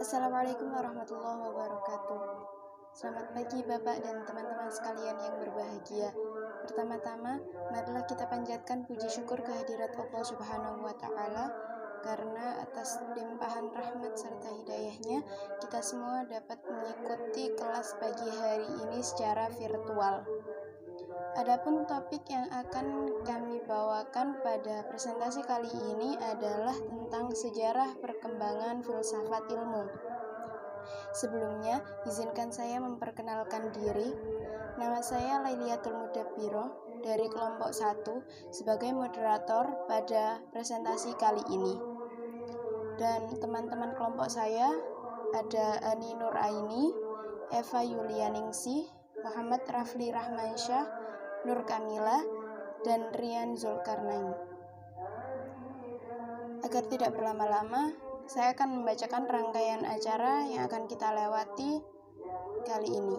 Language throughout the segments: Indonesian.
Assalamualaikum warahmatullahi wabarakatuh. Selamat pagi Bapak dan teman-teman sekalian yang berbahagia. Pertama-tama, marilah kita panjatkan puji syukur kehadirat Allah Subhanahu wa Ta'ala, karena atas limpahan rahmat serta hidayahnya, kita semua dapat mengikuti kelas pagi hari ini secara virtual. Adapun topik yang akan kami bawakan pada presentasi kali ini adalah tentang sejarah perkembangan filsafat ilmu. Sebelumnya, izinkan saya memperkenalkan diri. Nama saya Lailiatul Mudabbiro dari kelompok 1 sebagai moderator pada presentasi kali ini. Dan teman-teman kelompok saya ada Ani Nuraini, Eva Yulianingsih, Muhammad Rafli Rahmansyah, Nur Kamila, dan Rian Zulkarnain. Agar tidak berlama-lama, saya akan membacakan rangkaian acara yang akan kita lewati kali ini.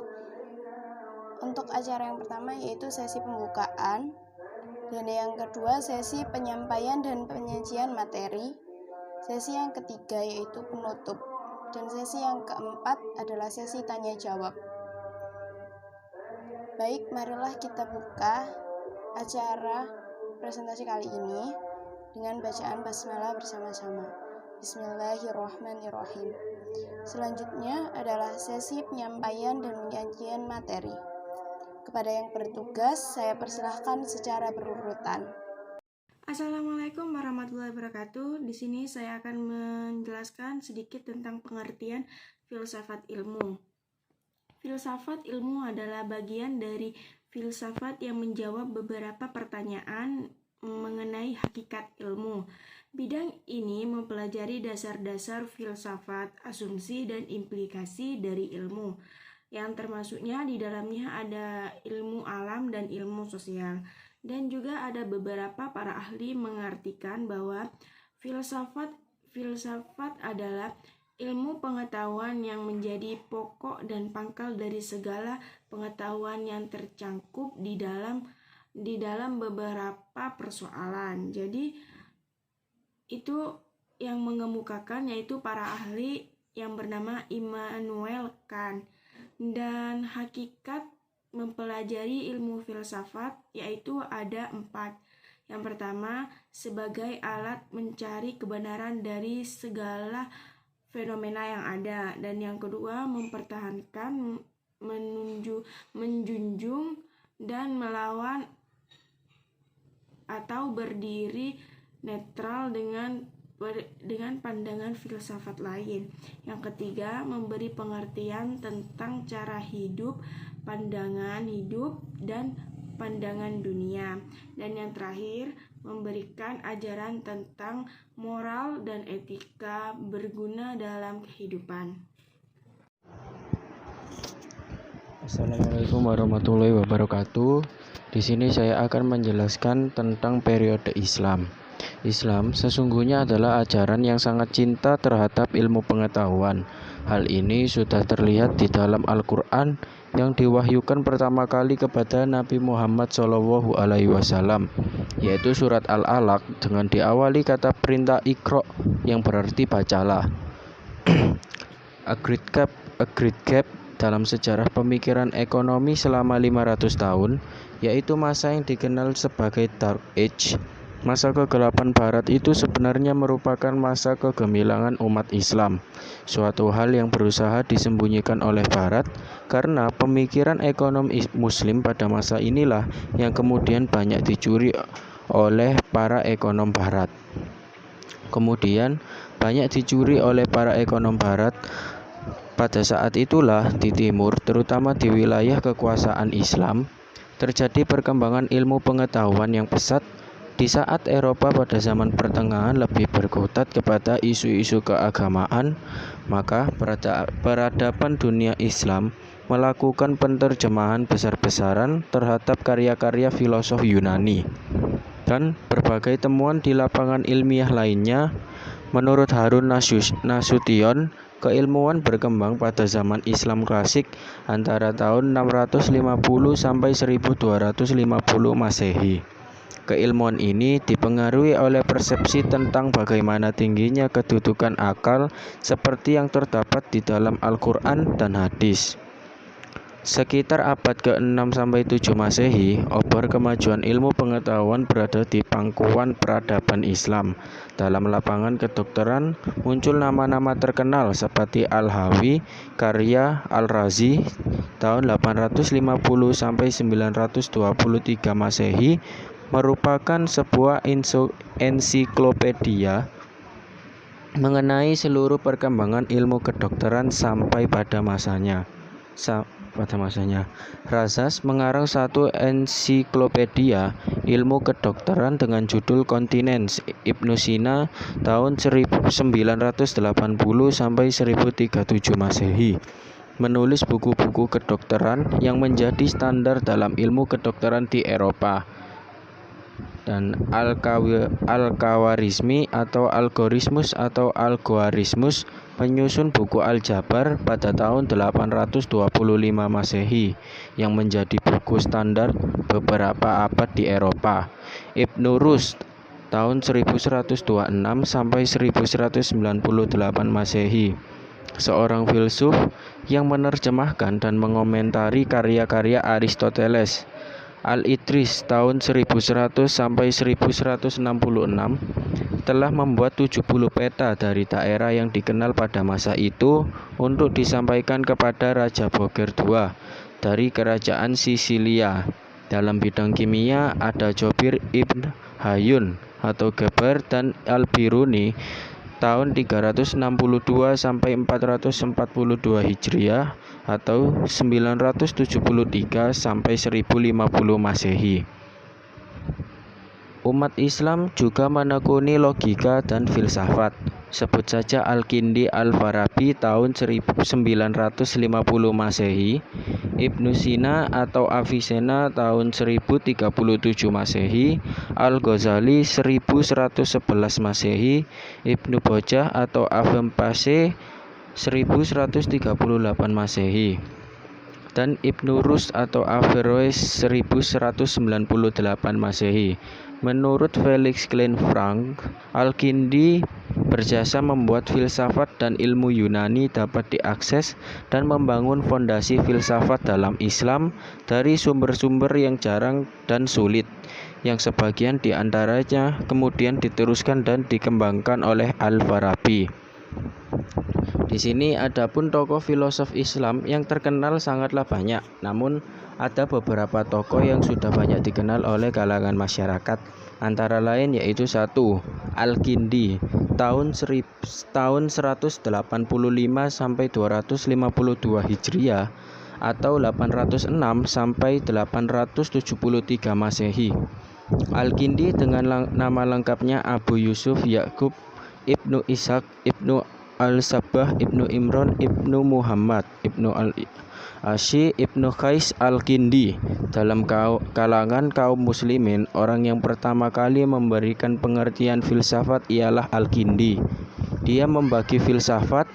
Untuk acara yang pertama yaitu sesi pembukaan, dan yang kedua sesi penyampaian dan penyajian materi, sesi yang ketiga yaitu penutup, dan sesi yang keempat adalah sesi tanya jawab. Baik, marilah kita buka acara presentasi kali ini dengan bacaan basmalah bersama-sama. Bismillahirrahmanirrahim. Selanjutnya adalah sesi penyampaian dan penyajian materi. Kepada yang bertugas, saya persilahkan secara berurutan. Assalamualaikum warahmatullahi wabarakatuh. Di sini saya akan menjelaskan sedikit tentang pengertian filsafat ilmu. Filsafat ilmu adalah bagian dari filsafat yang menjawab beberapa pertanyaan mengenai hakikat ilmu. Bidang ini mempelajari dasar-dasar filsafat, asumsi, dan implikasi dari ilmu, yang termasuknya di dalamnya ada ilmu alam dan ilmu sosial. Dan juga ada beberapa para ahli mengartikan bahwa filsafat adalah ilmu pengetahuan yang menjadi pokok dan pangkal dari segala pengetahuan yang tercangkup di dalam beberapa persoalan. Jadi itu yang mengemukakan yaitu para ahli yang bernama Immanuel Kant. Dan hakikat mempelajari ilmu filsafat yaitu ada 4. Yang pertama, sebagai alat mencari kebenaran dari segala fenomena yang ada, dan yang kedua mempertahankan, menjunjung, dan melawan atau berdiri netral dengan pandangan filsafat lain. Yang ketiga, memberi pengertian tentang cara hidup, pandangan hidup, dan pandangan dunia. Dan yang terakhir, memberikan ajaran tentang moral dan etika berguna dalam kehidupan. Assalamualaikum warahmatullahi wabarakatuh. Di sini saya akan menjelaskan tentang periode Islam. Islam sesungguhnya adalah ajaran yang sangat cinta terhadap ilmu pengetahuan. Hal ini sudah terlihat di dalam Al-Quran yang diwahyukan pertama kali kepada Nabi Muhammad SAW, yaitu surat Al-Alaq dengan diawali kata perintah Iqra yang berarti bacalah. A great gap dalam sejarah pemikiran ekonomi selama 500 tahun, yaitu masa yang dikenal sebagai Dark Age. Masa kegelapan Barat itu sebenarnya merupakan masa kegemilangan umat Islam, suatu hal yang berusaha disembunyikan oleh Barat, karena pemikiran ekonomi Muslim pada masa inilah yang kemudian banyak dicuri oleh para ekonom Barat. Kemudian banyak dicuri oleh para ekonom Barat. Pada saat itulah di timur, terutama di wilayah kekuasaan Islam, terjadi perkembangan ilmu pengetahuan yang pesat. Di saat Eropa pada zaman pertengahan lebih berkutat kepada isu-isu keagamaan, maka peradaban dunia Islam melakukan penerjemahan besar-besaran terhadap karya-karya filosof Yunani dan berbagai temuan di lapangan ilmiah lainnya. Menurut Harun Nasution, keilmuan berkembang pada zaman Islam klasik antara tahun 650 sampai 1250 Masehi. Keilmuan ini dipengaruhi oleh persepsi tentang bagaimana tingginya kedudukan akal seperti yang terdapat di dalam Al-Quran dan hadis. Sekitar abad ke-6-7 Masehi, obor kemajuan ilmu pengetahuan berada di pangkuan peradaban Islam. Dalam lapangan kedokteran, muncul nama-nama terkenal seperti Al-Hawi, karya Al-Razi tahun 850-923 Masehi, merupakan sebuah ensiklopedia mengenai seluruh perkembangan ilmu kedokteran sampai pada masanya. Razas mengarang satu ensiklopedia ilmu kedokteran dengan judul Continence Ibnu Sina tahun 1980-1037 Masehi, menulis buku-buku kedokteran yang menjadi standar dalam ilmu kedokteran di Eropa. Dan Al-Khawarizmi atau Algorismus menyusun buku Al-Jabar pada tahun 825 Masehi yang menjadi buku standar beberapa abad di Eropa. Ibnu Rushd tahun 1126 sampai 1198 Masehi, seorang filsuf yang menerjemahkan dan mengomentari karya-karya Aristoteles. Al-Idris tahun 1100 sampai 1166 telah membuat 70 peta dari daerah yang dikenal pada masa itu untuk disampaikan kepada Raja Boger II dari kerajaan Sisilia. Dalam bidang kimia ada Jobir ibn Hayun atau Geber dan Al-Biruni tahun 362 sampai 442 Hijriah atau 973 sampai 1050 Masehi. Umat Islam juga menekuni logika dan filsafat. Sebut saja Al-Kindi Al-Farabi tahun 1950 Masehi, Ibnu Sina atau Avicenna tahun 1037 Masehi, Al-Ghazali 1111 Masehi, Ibnu Bojah atau Avem Pase 1138 Masehi, dan Ibnu Rushd atau Averroes 1198 Masehi. Menurut Felix Klein Frank, Al-Kindi berjasa membuat filsafat dan ilmu Yunani dapat diakses dan membangun fondasi filsafat dalam Islam dari sumber-sumber yang jarang dan sulit, yang sebagian di antaranya kemudian diteruskan dan dikembangkan oleh Al-Farabi. Di sini adapun tokoh filosof Islam yang terkenal sangatlah banyak, namun ada beberapa tokoh yang sudah banyak dikenal oleh kalangan masyarakat. Antara lain yaitu 1. Al-Kindi tahun 185 sampai 252 Hijriah atau 806 sampai 873 Masehi. Al-Kindi dengan nama lengkapnya Abu Yusuf Yakub Ibnu Ishaq Ibnu Al-Sabbah Ibnu Imran Ibnu Muhammad Ibnu Al-Ashi Ibnu Qais Al-Kindi. Dalam kalangan kaum muslimin, orang yang pertama kali memberikan pengertian filsafat ialah Al-Kindi. Dia membagi filsafat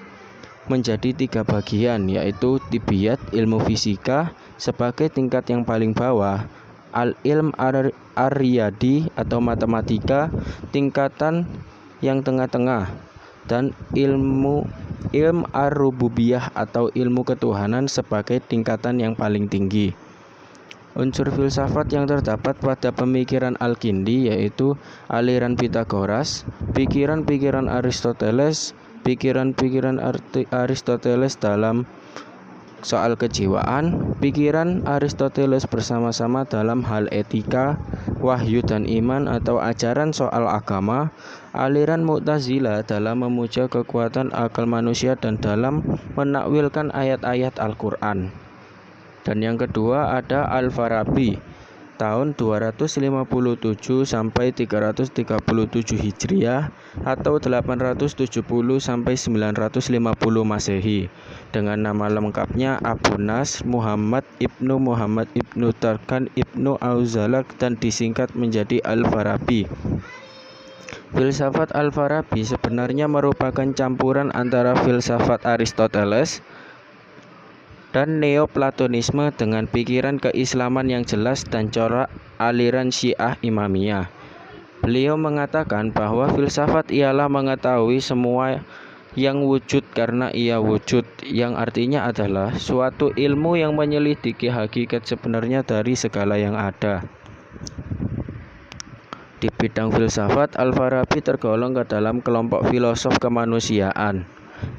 menjadi 3 bagian, yaitu tibiyat, ilmu fisika sebagai tingkat yang paling bawah, al-ilm ar-riyadi atau matematika tingkatan yang tengah-tengah, dan ilm ar-rububiyah atau ilmu ketuhanan sebagai tingkatan yang paling tinggi. Unsur filsafat yang terdapat pada pemikiran Al-Kindi yaitu aliran Pitagoras, pikiran-pikiran Aristoteles, pikiran-pikiran Aristoteles dalam soal kejiwaan, pikiran Aristoteles bersama-sama dalam hal etika, wahyu dan iman atau ajaran soal agama, aliran Mu'tazilah dalam memuja kekuatan akal manusia dan dalam menakwilkan ayat-ayat Al-Quran. Dan yang kedua ada Al-Farabi tahun 257 sampai 337 Hijriah atau 870 sampai 950 Masehi, dengan nama lengkapnya Abu Nasr Muhammad Ibnu Tarkan Ibnu Auzalak dan disingkat menjadi Al-Farabi. Filsafat Al-Farabi sebenarnya merupakan campuran antara filsafat Aristoteles dan Neoplatonisme dengan pikiran keislaman yang jelas dan corak aliran Syiah Imamiyah. Beliau mengatakan bahwa filsafat ialah mengetahui semua yang wujud karena ia wujud, yang artinya adalah suatu ilmu yang menyelidiki hakikat sebenarnya dari segala yang ada. Di bidang filsafat, Al-Farabi tergolong ke dalam kelompok filosof kemanusiaan,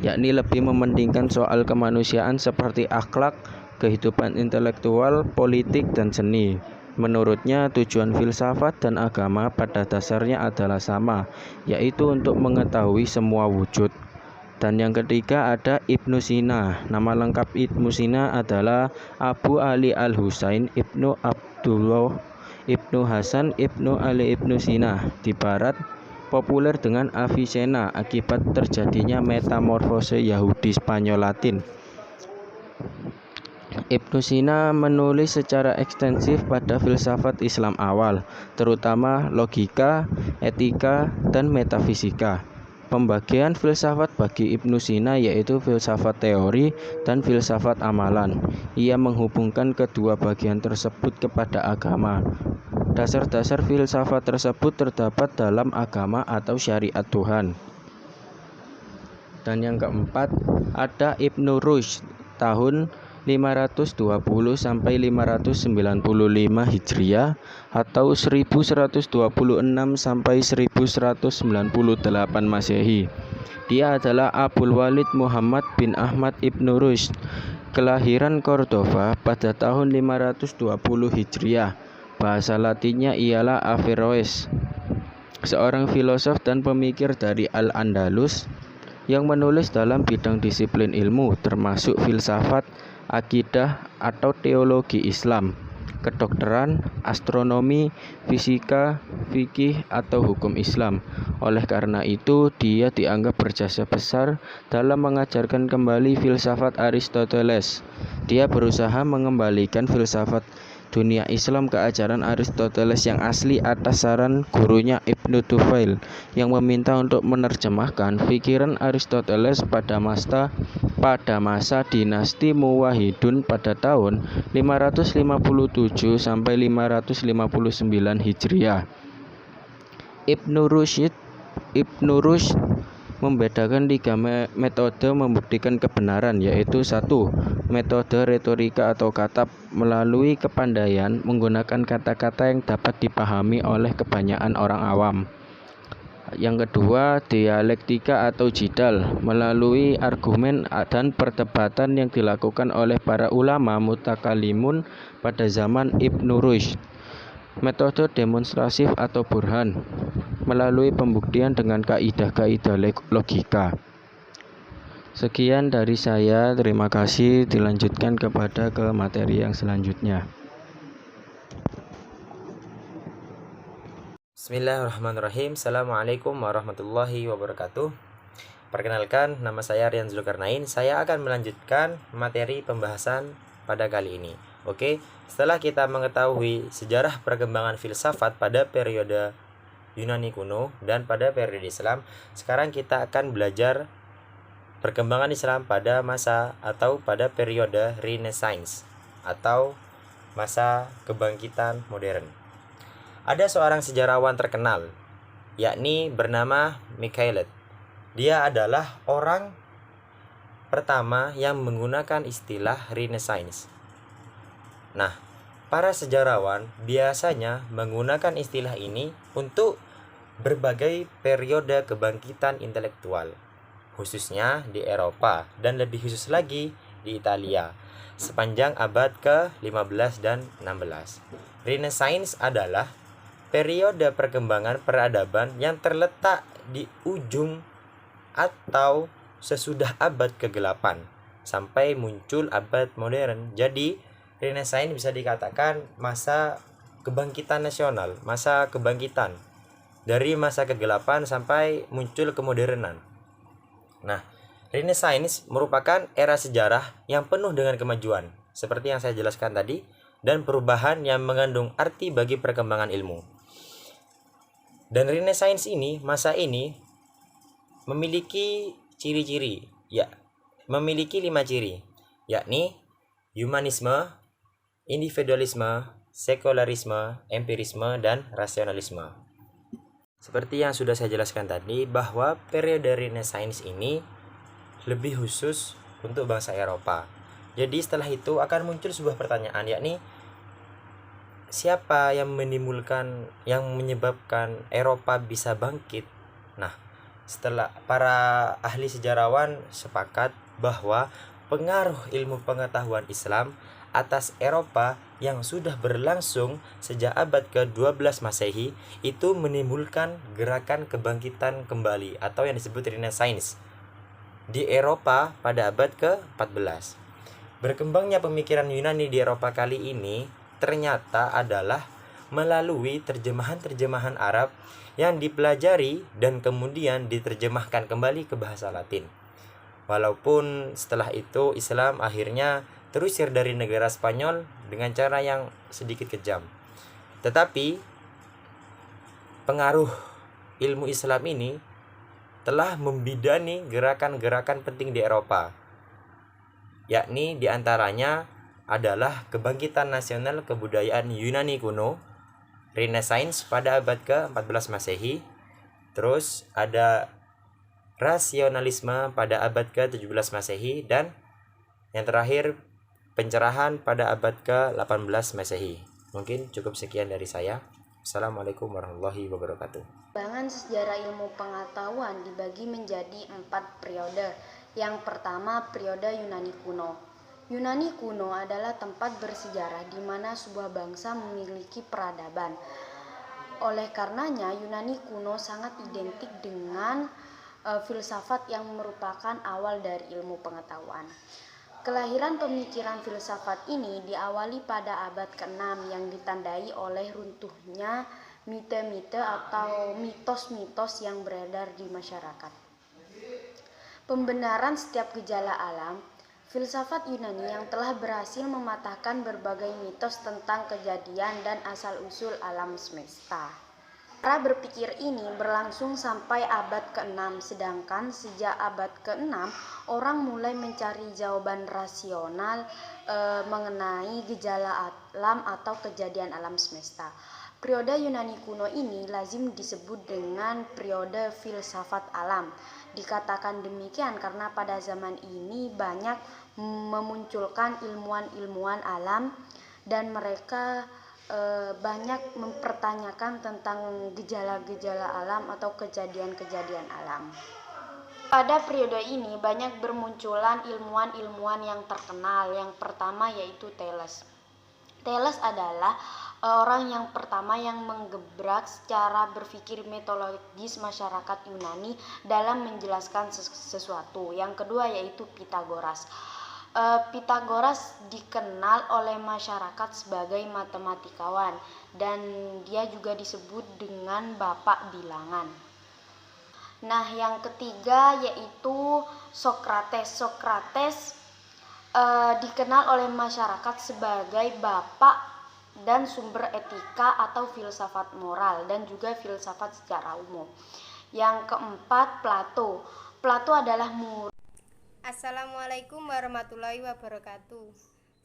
yakni lebih mementingkan soal kemanusiaan seperti akhlak, kehidupan intelektual, politik, dan seni. Menurutnya, tujuan filsafat dan agama pada dasarnya adalah sama, yaitu untuk mengetahui semua wujud. Dan yang ketiga ada Ibnu Sina. Nama lengkap Ibnu Sina adalah Abu Ali Al-Husain Ibnu Abdullah Ibnu Hasan Ibnu Ali Ibnu Sina, di barat populer dengan Avicenna akibat terjadinya metamorfose Yahudi Spanyol Latin. Ibnu Sina menulis secara ekstensif pada filsafat Islam awal, terutama logika, etika, dan metafisika. Pembagian filsafat bagi Ibnu Sina yaitu filsafat teori dan filsafat amalan. Ia menghubungkan kedua bagian tersebut kepada agama. Dasar-dasar filsafat tersebut terdapat dalam agama atau syariat Tuhan. Dan yang keempat ada Ibnu Rushd tahun 520 sampai 595 Hijriah atau 1126 sampai 1198 Masehi. Dia adalah Abul Walid Muhammad bin Ahmad Ibnu Rushd, kelahiran Cordova pada tahun 520 Hijriah. Bahasa Latinnya ialah Averroes, seorang filosof dan pemikir dari Al-Andalus yang menulis dalam bidang disiplin ilmu termasuk filsafat, akidah atau teologi Islam, kedokteran, astronomi, fisika, fikih atau hukum Islam. Oleh karena itu, dia dianggap berjasa besar dalam mengajarkan kembali filsafat Aristoteles. Dia berusaha mengembalikan filsafat dunia Islam ke ajaran Aristoteles yang asli atas saran gurunya Ibnu Tufail yang meminta untuk menerjemahkan pikiran Aristoteles pada masa dinasti Muwahhidun pada tahun 557 sampai 559 Hijriah. Ibnu Rushd membedakan 3 metode membuktikan kebenaran, yaitu 1. Metode retorika atau katab melalui kepandaian menggunakan kata-kata yang dapat dipahami oleh kebanyakan orang awam. Yang kedua, dialektika atau jidal melalui argumen dan perdebatan yang dilakukan oleh para ulama mutakalimun pada zaman Ibnu Rushd. Metode demonstrasif atau burhan melalui pembuktian dengan kaidah-kaidah logika. Sekian dari saya, terima kasih. Dilanjutkan kepada materi yang selanjutnya. Bismillahirrahmanirrahim. Assalamualaikum warahmatullahi wabarakatuh. Perkenalkan, nama saya Rian Zulkarnain. Saya akan melanjutkan materi pembahasan pada kali ini. Oke, setelah kita mengetahui sejarah perkembangan filsafat pada periode Yunani kuno dan pada periode Islam, sekarang kita akan belajar perkembangan Islam pada masa atau pada periode Renaissance atau masa kebangkitan modern. Ada seorang sejarawan terkenal, yakni bernama Michelet. Dia adalah orang pertama yang menggunakan istilah Renaissance. Nah, para sejarawan biasanya menggunakan istilah ini untuk berbagai periode kebangkitan intelektual, khususnya di Eropa dan lebih khusus lagi di Italia, sepanjang abad ke-15 dan 16. Renaissance adalah periode perkembangan peradaban yang terletak di ujung atau sesudah abad ke-8 sampai muncul abad modern. Jadi Renaissance bisa dikatakan masa kebangkitan nasional, masa kebangkitan dari masa kegelapan sampai muncul kemodernan. Nah, Renaissance merupakan era sejarah yang penuh dengan kemajuan, seperti yang saya jelaskan tadi, dan perubahan yang mengandung arti bagi perkembangan ilmu. Dan Renaissance ini, masa ini memiliki ciri-ciri, memiliki 5 ciri, yakni humanisme, individualisme, sekularisme, empirisme, dan rasionalisme. Seperti yang sudah saya jelaskan tadi, bahwa periode Renaissance ini lebih khusus untuk bangsa Eropa. Jadi setelah itu akan muncul sebuah pertanyaan, yakni siapa yang menyebabkan Eropa bisa bangkit? Nah, setelah para ahli sejarawan sepakat bahwa pengaruh ilmu pengetahuan Islam atas Eropa yang sudah berlangsung sejak abad ke-12 Masehi itu menimbulkan gerakan kebangkitan kembali atau yang disebut Renaissance di Eropa pada abad ke-14. Berkembangnya pemikiran Yunani di Eropa kali ini ternyata adalah melalui terjemahan-terjemahan Arab yang dipelajari dan kemudian diterjemahkan kembali ke bahasa Latin. Walaupun setelah itu Islam akhirnya terusir dari negara Spanyol dengan cara yang sedikit kejam. Tetapi pengaruh ilmu Islam ini telah membidani gerakan-gerakan penting di Eropa, yakni diantaranya adalah kebangkitan nasional kebudayaan Yunani kuno, Renaissance pada abad ke-14 Masehi, terus ada rasionalisme pada abad ke-17 Masehi, dan yang terakhir pencerahan pada abad ke-18 Masehi. Mungkin cukup sekian dari saya. Assalamualaikum warahmatullahi wabarakatuh. Perkembangan sejarah ilmu pengetahuan dibagi menjadi 4 periode. Yang pertama, periode Yunani kuno. Yunani kuno adalah tempat bersejarah di mana sebuah bangsa memiliki peradaban. Oleh karenanya, Yunani kuno sangat identik dengan filsafat yang merupakan awal dari ilmu pengetahuan. Kelahiran pemikiran filsafat ini diawali pada abad ke-6 yang ditandai oleh runtuhnya mite-mite atau mitos-mitos yang beredar di masyarakat. Pembenaran setiap gejala alam. Filsafat Yunani yang telah berhasil mematahkan berbagai mitos tentang kejadian dan asal-usul alam semesta. Cara berpikir ini berlangsung sampai abad ke-6, sedangkan sejak abad ke-6 orang mulai mencari jawaban rasional mengenai gejala alam atau kejadian alam semesta. Periode Yunani kuno ini lazim disebut dengan periode filsafat alam. Dikatakan demikian karena pada zaman ini banyak memunculkan ilmuwan-ilmuwan alam dan mereka banyak mempertanyakan tentang gejala-gejala alam atau kejadian-kejadian alam. Pada periode ini banyak bermunculan ilmuwan-ilmuwan yang terkenal. Yang pertama yaitu Thales. Thales adalah orang yang pertama yang menggebrak secara berpikir metodologis masyarakat Yunani dalam menjelaskan sesuatu. Yang kedua yaitu Pythagoras. Pythagoras dikenal oleh masyarakat sebagai matematikawan dan dia juga disebut dengan bapak bilangan. Nah, yang ketiga yaitu Socrates. Socrates dikenal oleh masyarakat sebagai bapak dan sumber etika atau filsafat moral dan juga filsafat secara umum. Yang keempat, Plato. Plato adalah murid. Assalamualaikum warahmatullahi wabarakatuh.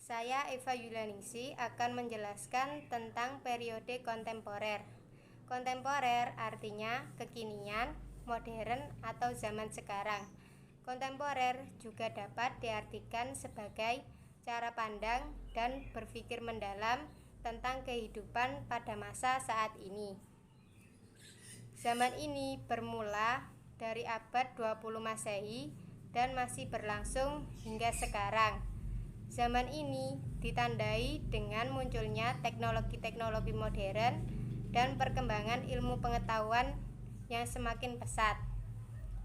Saya Eva Yulianingsi akan menjelaskan tentang periode kontemporer. Kontemporer artinya kekinian, modern atau zaman sekarang. Kontemporer juga dapat diartikan sebagai cara pandang dan berpikir mendalam tentang kehidupan pada masa saat ini. Zaman ini bermula dari abad 20 Masehi dan masih berlangsung hingga sekarang. Zaman ini ditandai dengan munculnya teknologi-teknologi modern dan perkembangan ilmu pengetahuan yang semakin pesat.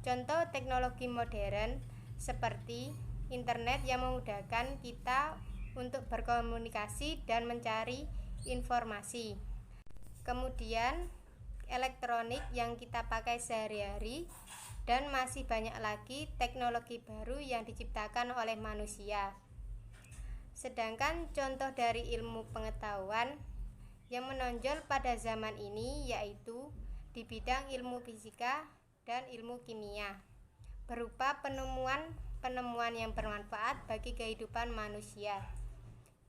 Contoh teknologi modern seperti internet yang memudahkan kita untuk berkomunikasi dan mencari informasi. Kemudian elektronik yang kita pakai sehari-hari, dan masih banyak lagi teknologi baru yang diciptakan oleh manusia. Sedangkan contoh dari ilmu pengetahuan yang menonjol pada zaman ini yaitu di bidang ilmu fisika dan ilmu kimia, berupa penemuan yang bermanfaat bagi kehidupan manusia.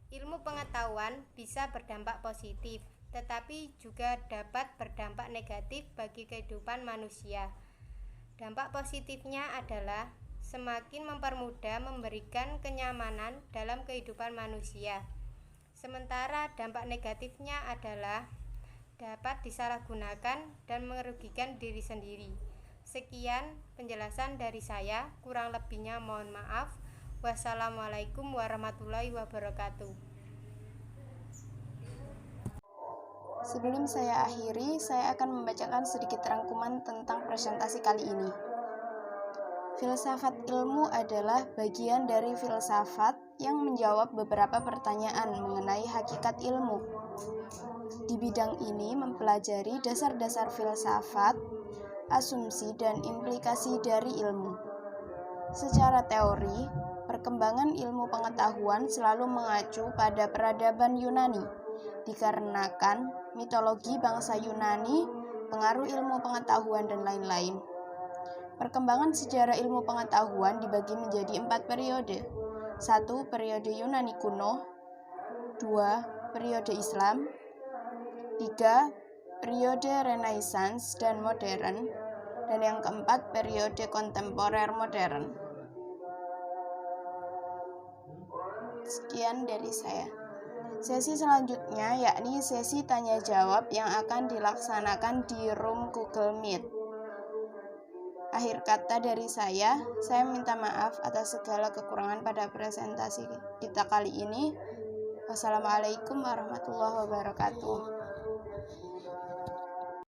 Ilmu pengetahuan bisa berdampak positif tetapi juga dapat berdampak negatif bagi kehidupan manusia. Dampak positifnya adalah semakin mempermudah memberikan kenyamanan dalam kehidupan manusia. Sementara dampak negatifnya adalah dapat disalahgunakan dan merugikan diri sendiri. Sekian penjelasan dari saya, kurang lebihnya mohon maaf. Wassalamualaikum warahmatullahi wabarakatuh. Sebelum saya akhiri, saya akan membacakan sedikit rangkuman tentang presentasi kali ini. Filsafat ilmu adalah bagian dari filsafat yang menjawab beberapa pertanyaan mengenai hakikat ilmu. Di bidang ini mempelajari dasar-dasar filsafat, asumsi, dan implikasi dari ilmu. Secara teori, perkembangan ilmu pengetahuan selalu mengacu pada peradaban Yunani, dikarenakan mitologi bangsa Yunani, pengaruh ilmu pengetahuan, dan lain-lain. Perkembangan sejarah ilmu pengetahuan dibagi menjadi 4 periode. 1. Periode Yunani kuno. 2. Periode Islam. 3. Periode Renaissance dan modern. Dan yang keempat, periode kontemporer modern. Sekian dari saya. Sesi selanjutnya yakni sesi tanya jawab yang akan dilaksanakan di room Google Meet. Akhir kata dari saya minta maaf atas segala kekurangan pada presentasi kita kali ini. Wassalamualaikum warahmatullahi wabarakatuh.